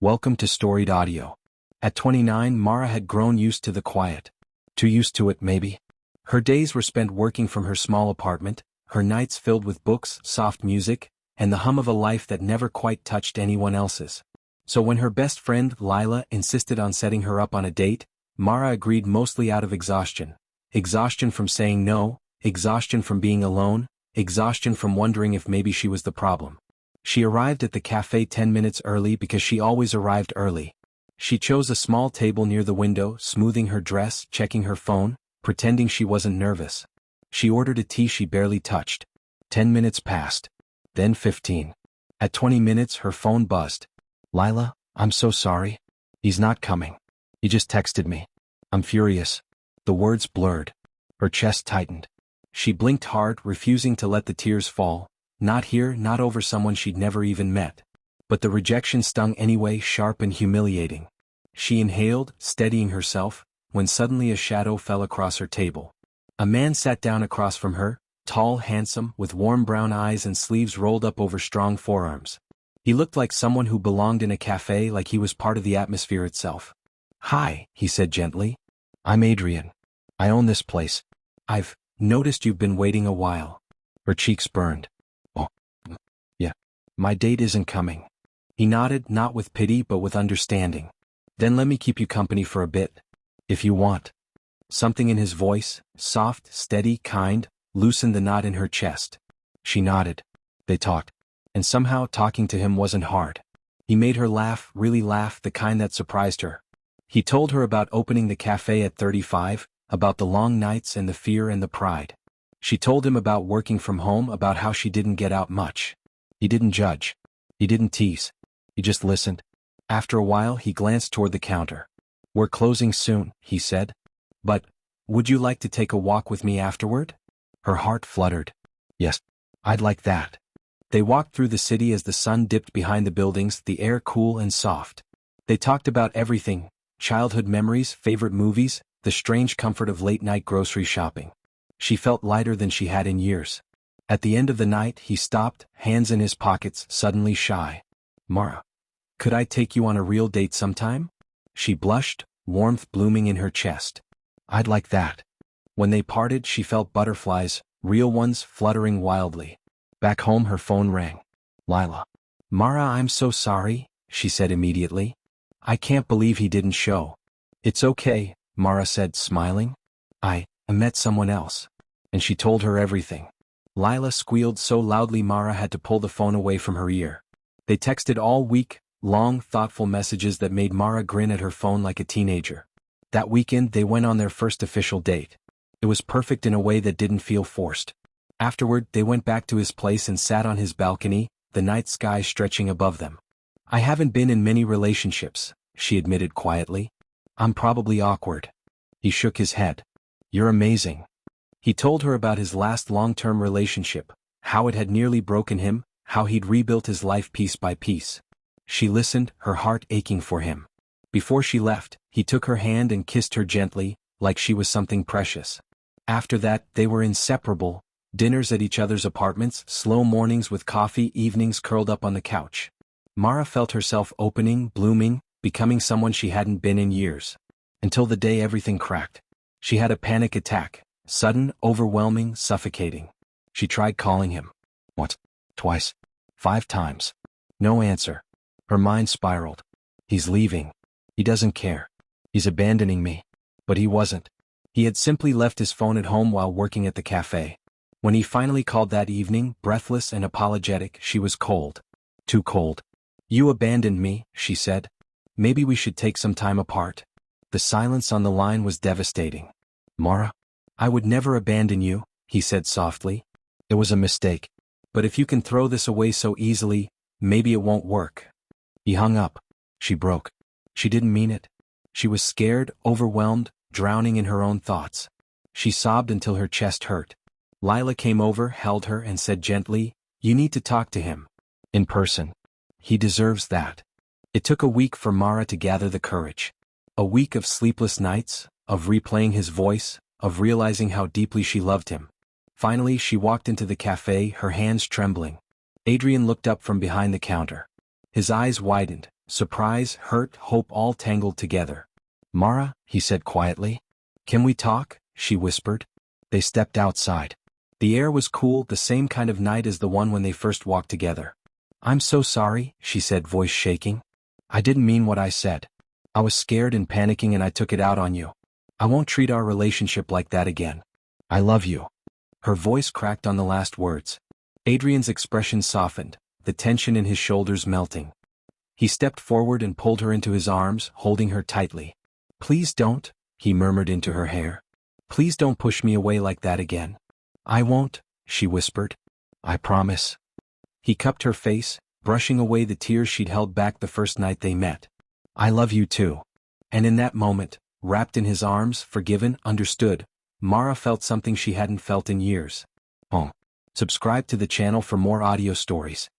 Welcome to Storied Audio. At 29, Mara had grown used to the quiet. Too used to it, maybe. Her days were spent working from her small apartment, her nights filled with books, soft music, and the hum of a life that never quite touched anyone else's. So when her best friend, Lila, insisted on setting her up on a date, Mara agreed mostly out of exhaustion. Exhaustion from saying no, exhaustion from being alone, exhaustion from wondering if maybe she was the problem. She arrived at the cafe 10 minutes early because she always arrived early. She chose a small table near the window, smoothing her dress, checking her phone, pretending she wasn't nervous. She ordered a tea she barely touched. 10 minutes passed. Then 15. At 20 minutes her phone buzzed. "Lila, I'm so sorry. He's not coming. He just texted me. I'm furious." The words blurred. Her chest tightened. She blinked hard, refusing to let the tears fall. Not here, not over someone she'd never even met. But the rejection stung anyway, sharp and humiliating. She inhaled, steadying herself, when suddenly a shadow fell across her table. A man sat down across from her, tall, handsome, with warm brown eyes and sleeves rolled up over strong forearms. He looked like someone who belonged in a cafe, like he was part of the atmosphere itself. "Hi," he said gently. "I'm Adrian. I own this place. I've noticed you've been waiting a while." Her cheeks burned. "Oh, yeah. My date isn't coming." He nodded, not with pity but with understanding. "Then let me keep you company for a bit. If you want." Something in his voice, soft, steady, kind, loosened the knot in her chest. She nodded. They talked. And somehow talking to him wasn't hard. He made her laugh, really laugh, the kind that surprised her. He told her about opening the cafe at 35, about the long nights and the fear and the pride. She told him about working from home, about how she didn't get out much. He didn't judge. He didn't tease. He just listened. After a while he glanced toward the counter. "We're closing soon," he said. "But, would you like to take a walk with me afterward?" Her heart fluttered. "Yes, I'd like that." They walked through the city as the sun dipped behind the buildings, the air cool and soft. They talked about everything: childhood memories, favorite movies, the strange comfort of late-night grocery shopping. She felt lighter than she had in years. At the end of the night he stopped, hands in his pockets, suddenly shy. "Mara, could I take you on a real date sometime?" She blushed, warmth blooming in her chest. "I'd like that." When they parted she felt butterflies, real ones, fluttering wildly. Back home her phone rang. "Lila." "Mara, I'm so sorry," she said immediately. "I can't believe he didn't show." "It's okay," Mara said, smiling. I met someone else." And she told her everything. Lila squealed so loudly Mara had to pull the phone away from her ear. They texted all week, long, thoughtful messages that made Mara grin at her phone like a teenager. That weekend they went on their first official date. It was perfect in a way that didn't feel forced. Afterward, they went back to his place and sat on his balcony, the night sky stretching above them. "I haven't been in many relationships," she admitted quietly. "I'm probably awkward." He shook his head. "You're amazing." He told her about his last long-term relationship, how it had nearly broken him, how he'd rebuilt his life piece by piece. She listened, her heart aching for him. Before she left, he took her hand and kissed her gently, like she was something precious. After that, they were inseparable. Dinners at each other's apartments, slow mornings with coffee, evenings curled up on the couch. Mara felt herself opening, blooming, becoming someone she hadn't been in years. Until the day everything cracked. She had a panic attack, sudden, overwhelming, suffocating. She tried calling him. Once, twice, 5 times. No answer. Her mind spiraled. He's leaving. He doesn't care. He's abandoning me. But he wasn't. He had simply left his phone at home while working at the cafe. When he finally called that evening, breathless and apologetic, she was cold. Too cold. "You abandoned me," she said. "Maybe we should take some time apart." The silence on the line was devastating. "Mara, I would never abandon you," he said softly. "It was a mistake. But if you can throw this away so easily, maybe it won't work." He hung up. She broke. She didn't mean it. She was scared, overwhelmed, drowning in her own thoughts. She sobbed until her chest hurt. Lila came over, held her, and said gently, "You need to talk to him. In person. He deserves that." It took a week for Mara to gather the courage. A week of sleepless nights, of replaying his voice, of realizing how deeply she loved him. Finally she walked into the cafe, her hands trembling. Adrian looked up from behind the counter. His eyes widened, Surprise, hurt, hope all tangled together. Mara, he said quietly. Can we talk? She whispered. They stepped outside. The air was cool, the same kind of night as the one when they first walked together. I'm so sorry, she said, voice shaking. I didn't mean what I said. I was scared and panicking and I took it out on you. I won't treat our relationship like that again. I love you. Her voice cracked on the last words. Adrian's expression softened, the tension in his shoulders melting. He stepped forward and pulled her into his arms, holding her tightly. Please don't, he murmured into her hair. Please don't push me away like that again. I won't, she whispered. I promise. He cupped her face, brushing away the tears she'd held back the first night they met. I love you too. And in that moment, wrapped in his arms, forgiven, understood, Mara felt something she hadn't felt in years. Subscribe to the channel for more audio stories.